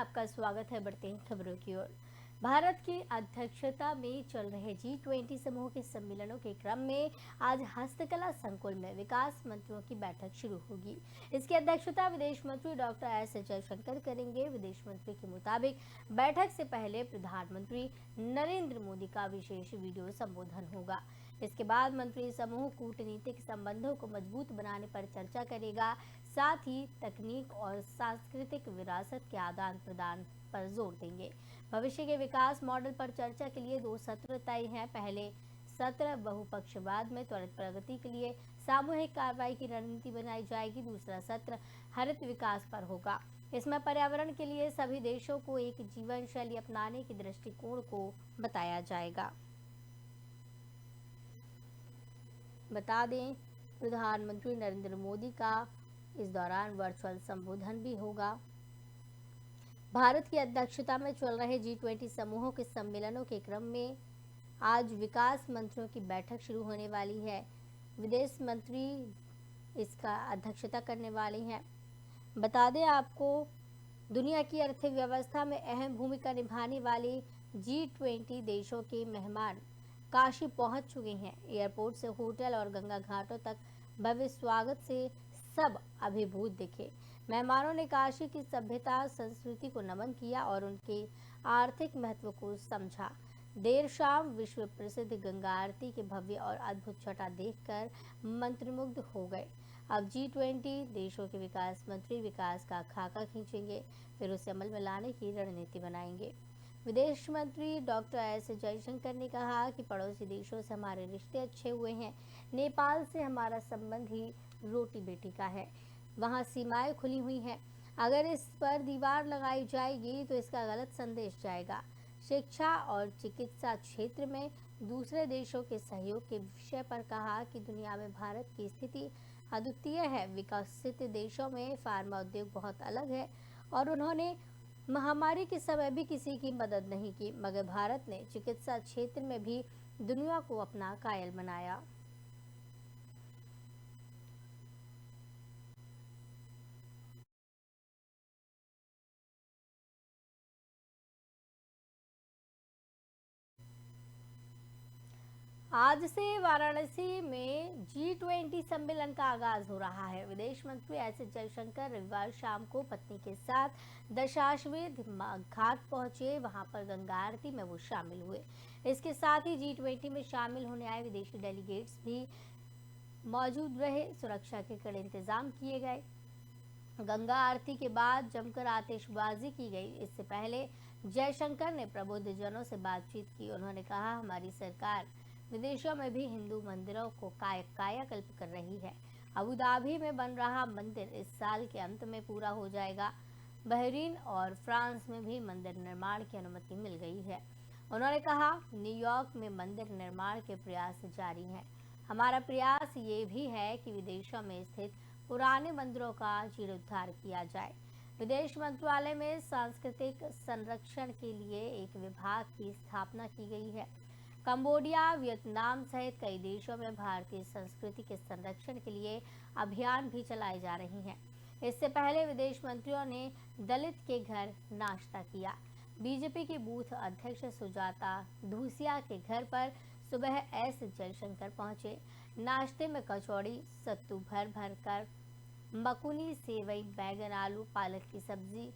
आपका स्वागत है। बढ़ते हैं खबरों की ओर। भारत की अध्यक्षता में चल रहे G20 समूह के सम्मेलनों के क्रम में आज हस्तकला संकुल में विकास मंत्रियों की बैठक शुरू होगी। इसकी अध्यक्षता विदेश मंत्री डॉक्टर एस जयशंकर करेंगे। विदेश मंत्री के मुताबिक बैठक से पहले प्रधानमंत्री नरेंद्र मोदी का विशेष वीडियो संबोधन होगा। इसके बाद मंत्री समूह कूटनीतिक संबंधों को मजबूत बनाने पर चर्चा करेगा। साथ ही तकनीक और सांस्कृतिक विरासत के आदान प्रदान पर जोर देंगे। भविष्य के विकास मॉडल पर चर्चा के लिए 2 सत्र तय हैं। पहले सत्र बहुपक्षवाद में त्वरित प्रगति के लिए सामूहिक कार्रवाई की रणनीति बनाई जाएगी। दूसरा सत्र हरित विकास पर होगा। इसमें पर्यावरण के लिए सभी देशों को एक जीवन शैली अपनाने के दृष्टिकोण को बताया जाएगा। बता दें, प्रधानमंत्री नरेंद्र मोदी का इस दौरान वर्चुअल संबोधन भी होगा। भारत की अध्यक्षता में चल रहे G20 समूहों के सम्मेलनों के क्रम में आज विकास मंत्रियों की बैठक शुरू होने वाली है। विदेश मंत्री इसका अध्यक्षता करने वाले हैं। बता दें आपको, दुनिया की अर्थव्यवस्था में अहम भूमिका निभाने वाले G20 देशों के मेहमान काशी पहुंच चुके हैं। एयरपोर्ट से होटल और गंगा घाटों तक भव्य स्वागत से सब अभिभूत दिखे। मेहमानों ने काशी की सभ्यता संस्कृति को नमन किया और उनके आर्थिक महत्व को समझा। देर शाम विश्व प्रसिद्ध गंगा आरती के भव्य और अद्भुत छटा देखकर मंत्रमुग्ध हो गए। अब G20 देशों के विकास मंत्री विकास का खाका खींचेंगे, फिर उसे अमल में लाने की रणनीति बनाएंगे। विदेश मंत्री डॉक्टर एस जयशंकर ने कहा कि पड़ोसी देशों से हमारे रिश्ते अच्छे हुए हैं। नेपाल से हमारा संबंध ही रोटी बेटी का है। वहाँ सीमाएं खुली हुई हैं। अगर इस पर दीवार लगाई जाएगी तो इसका गलत संदेश जाएगा। शिक्षा और चिकित्सा क्षेत्र में दूसरे देशों के सहयोग के विषय पर कहा कि दुनिया में भारत की स्थिति अद्वितीय है। विकसित देशों में फार्मा उद्योग बहुत अलग है और उन्होंने महामारी के समय भी किसी की मदद नहीं की, मगर भारत ने चिकित्सा क्षेत्र में भी दुनिया को अपना कायल बनाया। आज से वाराणसी में G20 सम्मेलन का आगाज हो रहा है। विदेश मंत्री एस जयशंकर रविवार शाम को पत्नी के साथ दशाश्वमेध घाट पहुंचे। वहां पर गंगा आरती में वो शामिल हुए। इसके साथ ही G20 में शामिल होने आए विदेशी डेलीगेट्स भी मौजूद रहे। सुरक्षा के कड़े इंतजाम किए गए। गंगा आरती के बाद जमकर आतिशबाजी की गई। इससे पहले जयशंकर ने प्रबुद्ध जनों से बातचीत की। उन्होंने कहा, हमारी सरकार विदेशों में भी हिंदू मंदिरों को कायाकल्प कर रही है। अबू धाबी में बन रहा मंदिर इस साल के अंत में पूरा हो जाएगा। बहरीन और फ्रांस में भी मंदिर निर्माण की अनुमति मिल गई है। उन्होंने कहा, न्यूयॉर्क में मंदिर निर्माण के प्रयास जारी हैं। हमारा प्रयास ये भी है कि विदेशों में स्थित पुराने मंदिरों का जीर्णोद्धार किया जाए। विदेश मंत्रालय में सांस्कृतिक संरक्षण के लिए एक विभाग की स्थापना की गई है। कंबोडिया, वियतनाम सहित कई देशों में भारतीय संस्कृति के संरक्षण के लिए अभियान भी चलाए जा रहे हैं। इससे पहले विदेश मंत्रियों ने दलित के घर नाश्ता किया। बीजेपी की बूथ अध्यक्ष सुजाता धूसिया के घर पर सुबह एस जयशंकर पहुंचे। नाश्ते में कचौड़ी, सत्तू भर भर कर, मकुनी, सेवई, बैगन, आलू, पालक की सब्जी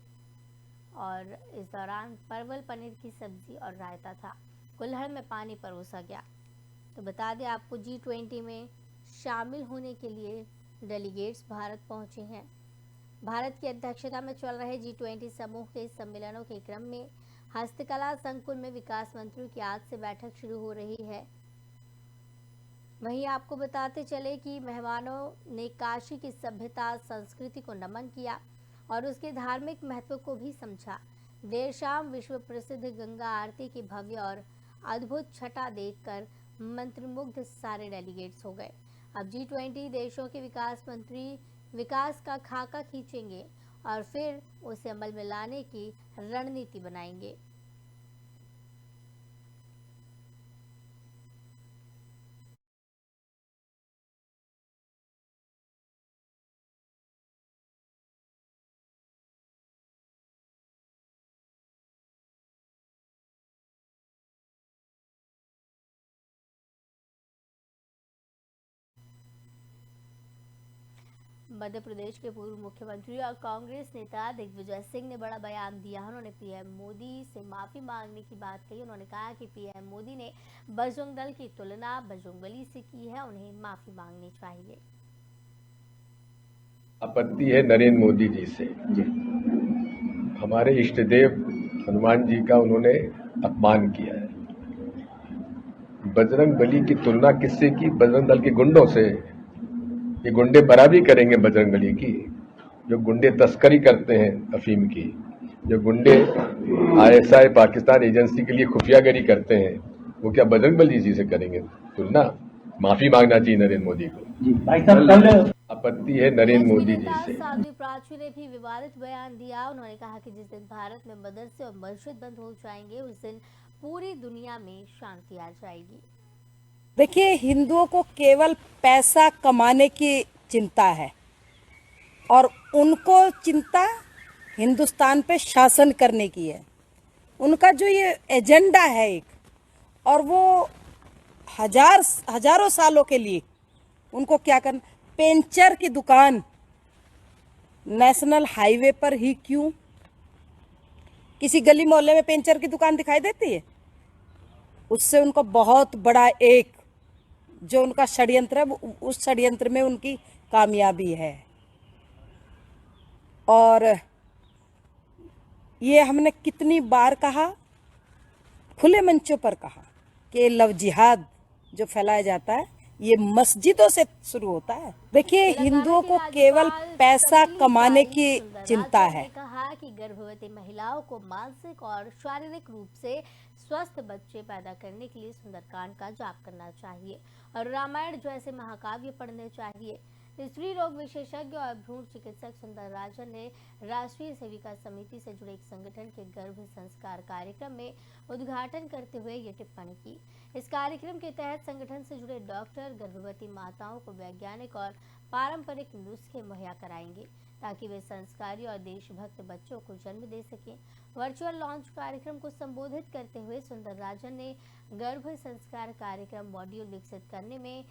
और इस दौरान परवल पनीर की सब्जी और रायता था। कुल्हड़ में पानी परोसा गया। तो बता दें आपको, G20 में शामिल होने के लिए डेलीगेट्स भारत पहुंचे हैं। भारत की अध्यक्षता में चल रहे G20 समूह के सम्मेलनों के क्रम में हस्तकला संकुल में विकास मंत्रियों की आज से बैठक शुरू हो रही है। वहीं आपको बताते चले कि मेहमानों ने काशी की सभ्यता संस्कृति को नमन किया और उसके धार्मिक महत्व को भी समझा। देर शाम विश्व प्रसिद्ध गंगा आरती की भव्य और अद्भुत छटा देखकर मंत्रमुग्ध सारे डेलीगेट्स हो गए। अब G20 देशों के विकास मंत्री विकास का खाका खींचेंगे और फिर उसे अमल में लाने की रणनीति बनाएंगे। मध्य प्रदेश के पूर्व मुख्यमंत्री और कांग्रेस नेता दिग्विजय सिंह ने बड़ा बयान दिया। उन्होंने पीएम मोदी से माफी मांगने की बात कही। उन्होंने कहा कि पीएम मोदी ने बजरंग दल की तुलना बजरंगबली से की है, उन्हें माफी मांगनी चाहिए। आपत्ति है नरेंद्र मोदी जी से। जी, हमारे इष्ट देव हनुमान जी का उन्होंने अपमान किया है। बजरंग बली की तुलना किससे की? बजरंग दल के गुंडों से। ये गुंडे बराबरी करेंगे बजरंग बली की? जो गुंडे तस्करी करते हैं अफीम की, जो गुंडे आईएसआई पाकिस्तान एजेंसी के लिए खुफियागिरी करते हैं, वो क्या बजरंग बली जी से करेंगे तुलना? माफी मांगना चाहिए नरेंद्र मोदी को। जी भाई साहब, आपत्ति है नरेंद्र मोदी जी से। साध्वी प्राची ने भी विवादित बयान दिया। उन्होंने कहा कि जिस दिन भारत में मदरसे और मस्जिद बंद हो जाएंगे, उस दिन पूरी दुनिया में शांति आ जाएगी। देखिए, हिंदुओं को केवल पैसा कमाने की चिंता है और उनको चिंता हिंदुस्तान पे शासन करने की है। उनका जो ये एजेंडा है एक, और वो हजारों सालों के लिए उनको क्या करना, पेंचर की दुकान नेशनल हाईवे पर ही क्यों? किसी गली मोहल्ले में पेंचर की दुकान दिखाई देती है? उससे उनको बहुत बड़ा एक जो उनका षड्यंत्र है, उस षड्यंत्र में उनकी कामयाबी है। और ये हमने कितनी बार कहा, खुले मंचों पर कहा कि लव जिहाद जो फैलाया जाता है ये मस्जिदों से शुरू होता है। देखिए, हिंदुओं को केवल पैसा कमाने की चिंता है। कहा कि गर्भवती महिलाओं को मानसिक और शारीरिक रूप से स्वस्थ बच्चे पैदा करने के लिए सुंदरकांड का जाप करना चाहिए और रामायण जैसे महाकाव्य पढ़ने चाहिए। स्त्री रोग विशेषज्ञ और भ्रूण चिकित्सक सुंदर राजन ने राष्ट्रीय सेविका समिति से जुड़े एक संगठन के गर्भ संस्कार कार्यक्रम में उद्घाटन करते हुए ये टिप्पणी की। इस कार्यक्रम के तहत संगठन से जुड़े डॉक्टर गर्भवती माताओं को वैज्ञानिक और पारंपरिक नुस्खे मुहैया कराएंगे ताकि वे संस्कारी और देशभक्त बच्चों को जन्म दे सकें। वर्चुअल लॉन्च कार्यक्रम को संबोधित करते हुए सुंदर राजन ने गर्भ संस्कार कार्यक्रम मॉड्यूल विकसित करने में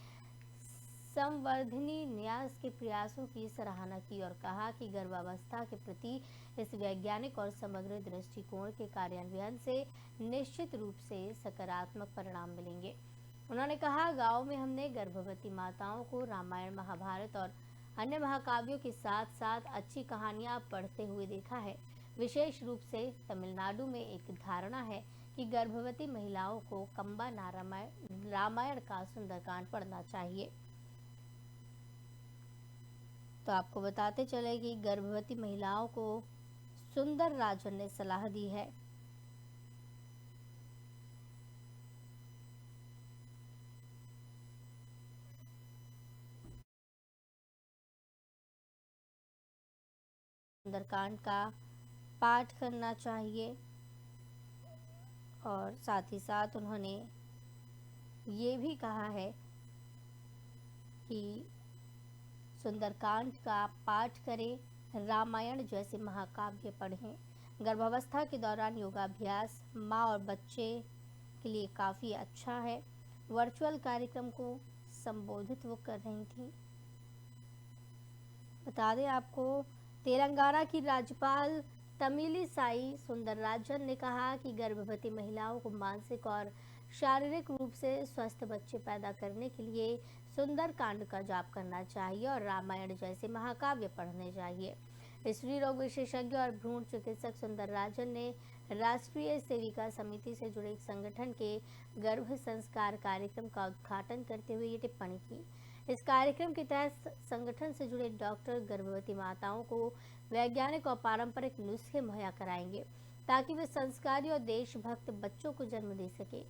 संवर्धिनी न्यास के प्रयासों की सराहना की और कहा कि गर्भावस्था के प्रति इस वैज्ञानिक और समग्र दृष्टिकोण के कार्यान्वयन से निश्चित रूप से सकारात्मक परिणाम मिलेंगे। उन्होंने कहा, गांव में हमने गर्भवती माताओं को रामायण, महाभारत और अन्य महाकाव्यों के साथ साथ अच्छी कहानियां पढ़ते हुए देखा है। विशेष रूप से तमिलनाडु में एक धारणा है कि गर्भवती महिलाओं को कंबा रामायण का सुंदरकांड पढ़ना चाहिए। तो आपको बताते चले कि गर्भवती महिलाओं को सुंदर राजन ने सलाह दी है। सुंदरकांड का पाठ करना चाहिए और साथ ही साथ उन्होंने ये भी कहा है कि सुंदरकांड का पाठ करें, रामायण जैसे महाकाव्य पढ़ें। गर्भावस्था के दौरान योगाभ्यास माँ और बच्चे के लिए काफ़ी अच्छा है। वर्चुअल कार्यक्रम को संबोधित वो कर रही थी। बता दें आपको, तेलंगाना की राज्यपाल तमिलिसाई सुंदरराजन ने कहा कि गर्भवती महिलाओं को मानसिक और शारीरिक रूप से स्वस्थ बच्चे पैदा करने के लिए सुंदरकांड का जाप करना चाहिए और रामायण जैसे महाकाव्य पढ़ने चाहिए। स्त्री रोग विशेषज्ञ और भ्रूण चिकित्सक सुंदर राजन ने राष्ट्रीय सेविका समिति से जुड़े एक संगठन के गर्भ संस्कार कार्यक्रम का उद्घाटन करते हुए ये टिप्पणी की। इस कार्यक्रम के तहत संगठन से जुड़े डॉक्टर गर्भवती माताओं को वैज्ञानिक और पारंपरिक नुस्खे मुहैया कराएंगे ताकि वे संस्कारी और देशभक्त बच्चों को जन्म दे सके।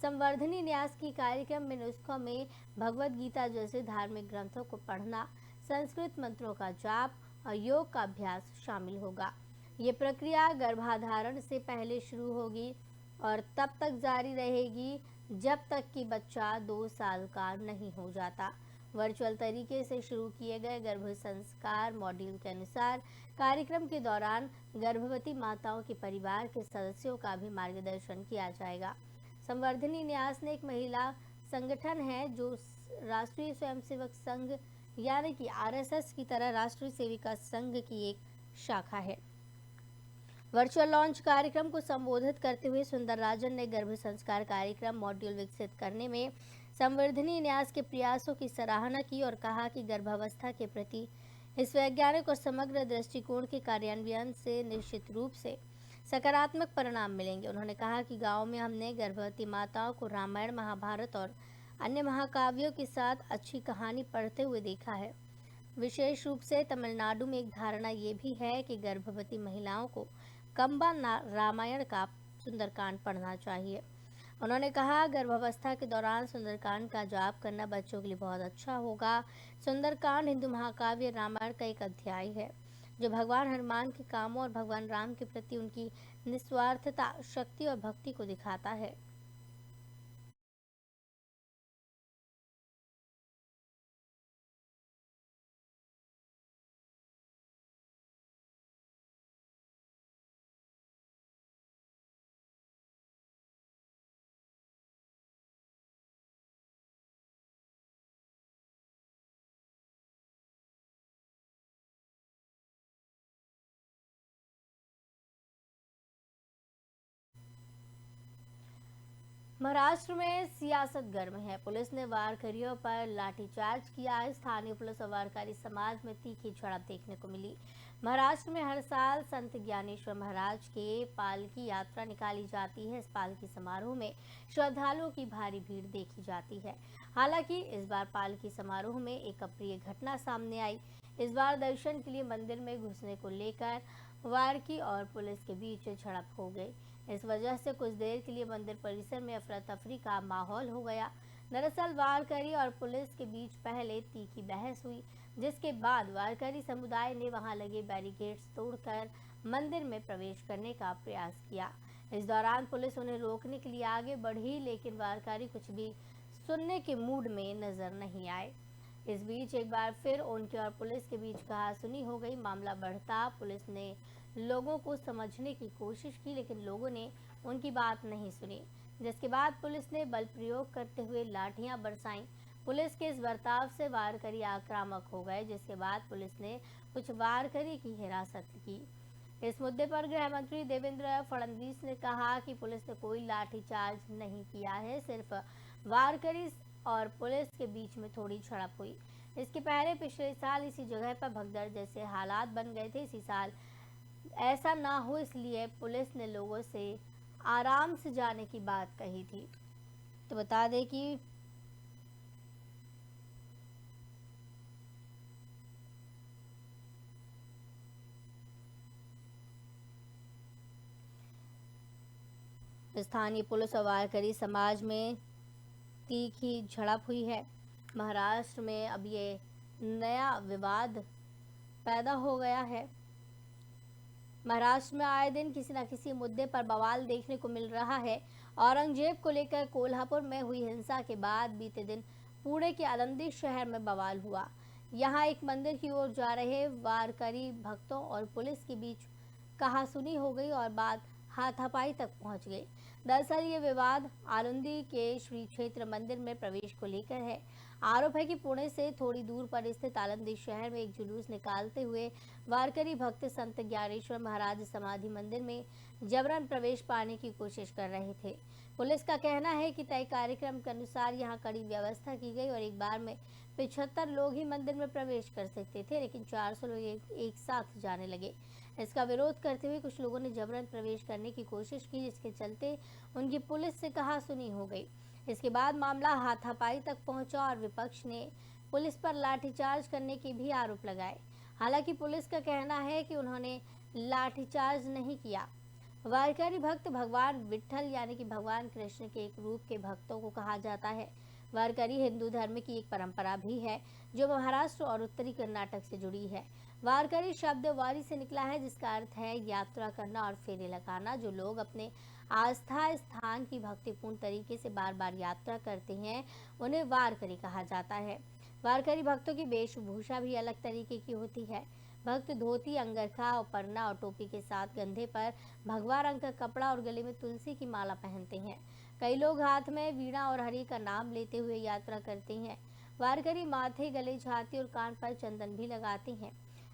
संवर्धनी न्यास की कार्यक्रम में नुस्खों में भगवत गीता जैसे धार्मिक ग्रंथों को पढ़ना, संस्कृत मंत्रों का जाप और योग का अभ्यास शामिल होगा। ये प्रक्रिया गर्भाधारण से पहले शुरू होगी और तब तक जारी रहेगी जब तक कि बच्चा 2 साल का नहीं हो जाता। वर्चुअल तरीके से शुरू किए गए गर्भ संस्कार मॉड्यूल के अनुसार कार्यक्रम के दौरान गर्भवती माताओं के परिवार के सदस्यों का भी मार्गदर्शन किया जाएगा। संवर्धनी न्यास ने एक महिला संगठन है जो राष्ट्रीय स्वयंसेवक संघ यानी कि आरएसएस की तरह राष्ट्रीय सेविका संघ की एक शाखा है। वर्चुअल लॉन्च कार्यक्रम को संबोधित करते हुए सुंदरराजन ने गर्भ संस्कार कार्यक्रम मॉड्यूल विकसित करने में संवर्धनीय न्यास के प्रयासों की सराहना की और कहा कि गर्भावस्था के प्रति इस वैज्ञानिक और समग्र दृष्टिकोण के कार्यान्वयन से निश्चित रूप से सकारात्मक परिणाम मिलेंगे। उन्होंने कहा कि गांव में हमने गर्भवती माताओं को रामायण, महाभारत और अन्य महाकाव्यों के साथ अच्छी कहानी पढ़ते हुए देखा है। विशेष रूप से तमिलनाडु में एक धारणा ये भी है कि गर्भवती महिलाओं को कंबा रामायण का सुंदरकांड पढ़ना चाहिए। उन्होंने कहा, गर्भावस्था के दौरान सुंदरकांड का जाप करना बच्चों के लिए बहुत अच्छा होगा। सुंदरकांड हिंदू महाकाव्य रामायण का एक अध्याय है जो भगवान हनुमान के कामों और भगवान राम के प्रति उनकी निस्वार्थता, शक्ति और भक्ति को दिखाता है। महाराष्ट्र में सियासत गर्म है। पुलिस ने वारकरियों पर लाठीचार्ज किया है। स्थानीय पुलिस और वारकरी समाज में तीखी झड़प देखने को मिली। महाराष्ट्र में हर साल संत ज्ञानेश्वर महाराज के पालकी यात्रा निकाली जाती है। इस पालकी समारोह में श्रद्धालुओं की भारी भीड़ देखी जाती है। हालांकि इस बार पालकी समारोह में एक अप्रिय घटना सामने आई। इस बार दर्शन के लिए मंदिर में घुसने को लेकर वारकी और पुलिस के बीच झड़प हो गई। इस वजह से कुछ देर के लिए मंदिर परिसर में अफरा तफरी का माहौल हो गया। दरअसल वारकरी और पुलिस के बीच पहले तीखी बहस हुई, जिसके बाद वारकरी समुदाय ने वहां लगे बैरिकेड्स तोड़कर मंदिर में प्रवेश करने का प्रयास किया। इस दौरान पुलिस उन्हें रोकने के लिए आगे बढ़ी, लेकिन वारकरी कुछ भी सुनने के मूड में नजर नहीं आए। इस बीच एक बार फिर उनके और पुलिस के बीच कहासुनी हो गई। मामला बढ़ता पुलिस ने लोगों को समझने की कोशिश की, लेकिन लोगों ने उनकी बात नहीं सुनी, जिसके बाद पुलिस ने बल प्रयोग करते हुए लाठियां बरसाईं। पुलिस के इस बर्ताव से वारकरी आक्रामक हो गए, जिसके बाद पुलिस ने कुछ वारकरी की हिरासत की। इस मुद्दे पर गृह मंत्री देवेंद्र फडणवीस ने कहा कि पुलिस ने कोई लाठीचार्ज नहीं किया है, सिर्फ वारकरी और पुलिस के बीच में थोड़ी झड़प हुई। इसके पहले पिछले साल इसी जगह पर भगदड़ जैसे हालात बन गए थे। इसी साल ऐसा ना हो इसलिए पुलिस ने लोगों से आराम से जाने की बात कही थी। तो बता दें कि स्थानीय पुलिस और वारकरी समाज में तीखी झड़प हुई है। महाराष्ट्र में अब ये नया विवाद पैदा हो गया है। महाराष्ट्र में आए दिन किसी न किसी मुद्दे पर बवाल देखने को मिल रहा है। औरंगजेब को लेकर कोल्हापुर में हुई हिंसा के बाद बीते दिन पुणे के आलंदी शहर में बवाल हुआ। यहां एक मंदिर की ओर जा रहे वारकरी भक्तों और पुलिस के बीच कहासुनी हो गई और बात हाथापाई तक पहुंच गई। दरअसल ये विवाद आलंदी के श्री क्षेत्र मंदिर में प्रवेश को लेकर है। आरोप है कि पुणे से थोड़ी दूर पर स्थित आलंदी शहर में एक जुलूस निकालते हुए वारकरी भक्त संत ज्ञानेश्वर महाराज समाधि मंदिर में जबरन प्रवेश पाने की कोशिश कर रहे थे। पुलिस का कहना है कि तय कार्यक्रम के अनुसार यहां कड़ी व्यवस्था की गई और एक बार में 75 लोग ही मंदिर में प्रवेश कर सकते थे, लेकिन 400 लोग एक साथ जाने लगे। इसका विरोध करते हुए कुछ लोगों ने जबरन प्रवेश करने की कोशिश की, जिसके चलते उनकी पुलिस से कहासुनी हो गई। इसके बाद मामला हाथापाई तक पहुंचा और विपक्ष ने पुलिस पर लाठीचार्ज करने के भी आरोप लगाए। हालांकि पुलिस का कहना है कि उन्होंने लाठीचार्ज नहीं किया। वारकरी भक्त भगवान विट्ठल यानी कि भगवान कृष्ण के एक रूप के भक्तों को कहा जाता है। वारकरी हिंदू धर्म की एक परंपरा भी है जो महाराष्ट्र और उत्तरी कर्नाटक से जुड़ी है। वारकरी शब्द वारी से निकला है, जिसका अर्थ है यात्रा करना और फेरे लगाना। जो लोग अपने आस्था स्थान की भक्तिपूर्ण तरीके से बार बार यात्रा करते हैं उन्हें वारकरी कहा जाता है। वारकरी भक्तों की वेशभूषा भी अलग तरीके की होती है। भक्त धोती, अंगरखा और परना और टोपी के साथ कंधे पर भगवा रंग का कपड़ा और गले में तुलसी की माला पहनते हैं। कई लोग हाथ में वीणा और हरि का नाम लेते हुए यात्रा करते हैं। वारकरी माथे, गले, छाती और कान पर चंदन भी लगाते हैं।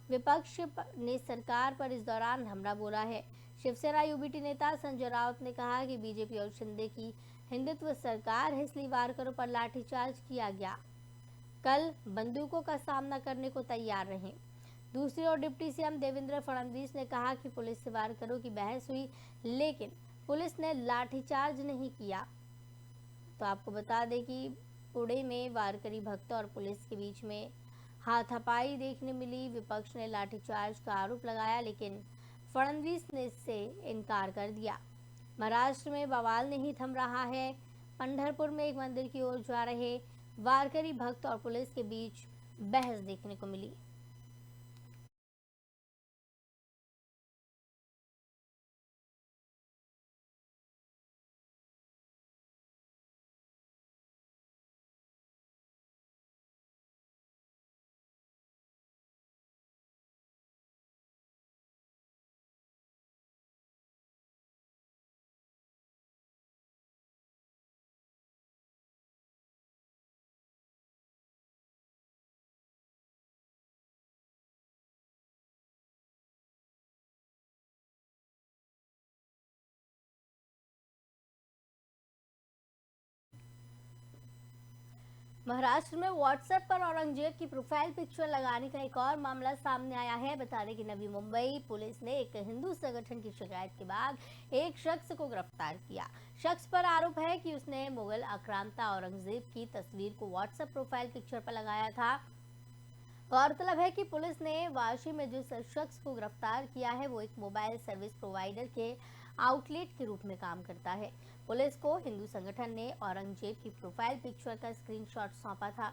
विपक्ष ने सरकार पर इस दौरान हमला बोला है। शिवसेना यूबीटी नेता संजय राउत ने कहा कि बीजेपी और शिंदे की हिंदुत्व सरकार है, इसलिए वारकरों पर लाठीचार्ज किया गया। कल बंदूकों का सामना करने को तैयार रहें। दूसरी ओर डिप्टी सीएम देवेंद्र फडणवीस ने कहा कि पुलिस से वारकरों की बहस हुई, लेकिन पुलिस ने लाठीचार्ज नहीं किया। तो आपको बता दें कि पुणे में वारकरी भक्तों और पुलिस के बीच में हाथापाई देखने मिली। विपक्ष ने लाठीचार्ज का आरोप लगाया, लेकिन फडणवीस ने इससे इनकार कर दिया। महाराष्ट्र में बवाल नहीं थम रहा है। पंढरपुर में एक मंदिर की ओर जा रहे वारकरी भक्त और पुलिस के बीच बहस देखने को मिली। महाराष्ट्र में व्हाट्सएप पर औरंगजेब की प्रोफाइल पिक्चर लगाने का एक और मामला सामने आया है। बता दें कि नवी मुंबई पुलिस ने एक हिंदू संगठन की शिकायत के बाद एक शख्स को गिरफ्तार किया। शख्स पर आरोप है कि उसने मुगल आक्रांता औरंगजेब की तस्वीर को व्हाट्सएप प्रोफाइल पिक्चर पर लगाया था। गौरतलब है कि पुलिस ने वाशी में जिस शख्स को गिरफ्तार किया है वो एक मोबाइल सर्विस प्रोवाइडर के आउटलेट के रूप में काम करता है। पुलिस को हिंदू संगठन ने औरंगजेब की प्रोफाइल पिक्चर का स्क्रीनशॉट सौंपा था।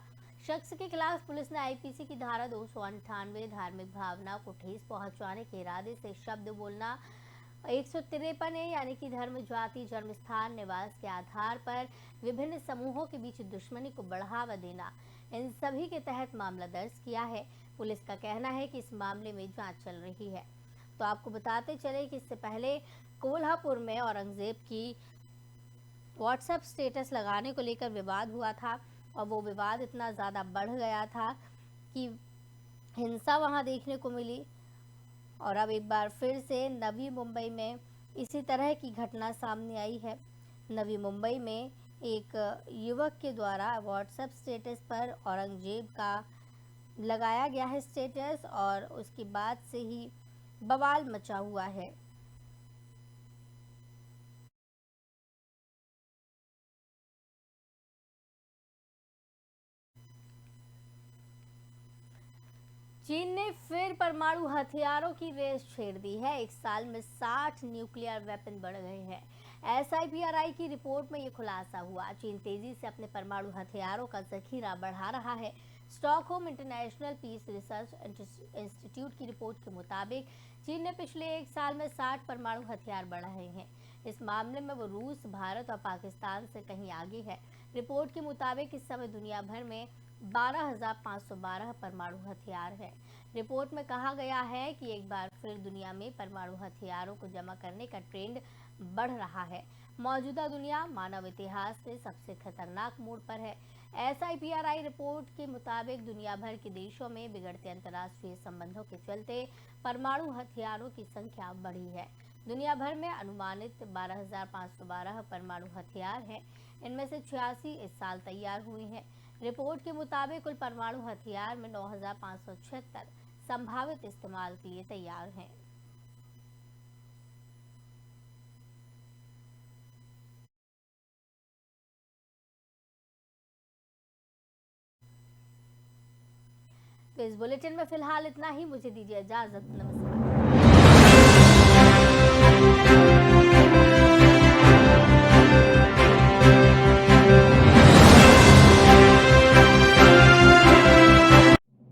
शख्स के खिलाफ पुलिस ने आईपीसी की धारा 298 धार्मिक भावना को ठेस पहुंचाने के इरादे से शब्द बोलना, 153 यानी कि धर्म, जाति, जन्म स्थान, निवास के आधार पर विभिन्न समूहों के बीच दुश्मनी को बढ़ावा देना, इन सभी के तहत मामला दर्ज किया है। पुलिस का कहना है कि इस मामले में जांच चल रही है। तो आपको बताते चले कि इससे पहले कोल्हापुर में औरंगजेब की व्हाट्सएप स्टेटस लगाने को लेकर विवाद हुआ था और वो विवाद इतना ज़्यादा बढ़ गया था कि हिंसा वहां देखने को मिली। और अब एक बार फिर से नवी मुंबई में इसी तरह की घटना सामने आई है। नवी मुंबई में एक युवक के द्वारा व्हाट्सएप स्टेटस पर औरंगजेब का लगाया गया है स्टेटस और उसके बाद से ही बवाल मचा हुआ है। चीन ने फिर परमाणु हथियारों की रेस छेड़ दी है। एक साल में 60 न्यूक्लियर वेपन बढ़ गए हैं। SIPRI की रिपोर्ट में ये खुलासा हुआ। चीन तेजी से अपने परमाणु हथियारों का जखीरा बढ़ा रहा है। Stockholm International Peace Research Institute की रिपोर्ट के मुताबिक चीन ने पिछले एक साल में 60 परमाणु हथियार बढ़ाए हैं। इस मामले में वो रूस, भारत और पाकिस्तान से कहीं आगे है। रिपोर्ट के मुताबिक इस समय दुनिया भर में 12,512 परमाणु हथियार है। रिपोर्ट में कहा गया है कि एक बार फिर दुनिया में परमाणु हथियारों को जमा करने का ट्रेंड बढ़ रहा है। मौजूदा दुनिया मानव इतिहास में सबसे खतरनाक मोड़ पर है। SIPRI रिपोर्ट के मुताबिक दुनिया भर के देशों में बिगड़ते अंतर्राष्ट्रीय संबंधों के चलते परमाणु हथियारों की संख्या बढ़ी है। दुनिया भर में अनुमानित 12,512 परमाणु हथियार हैं। इनमें से 86 इस साल तैयार हुए हैं। रिपोर्ट के मुताबिक कुल परमाणु हथियार में 9,576 संभावित इस्तेमाल के लिए तैयार हैं। तो इस बुलेटिन में फिलहाल इतना ही। मुझे दीजिए इजाजत। नमस्कार।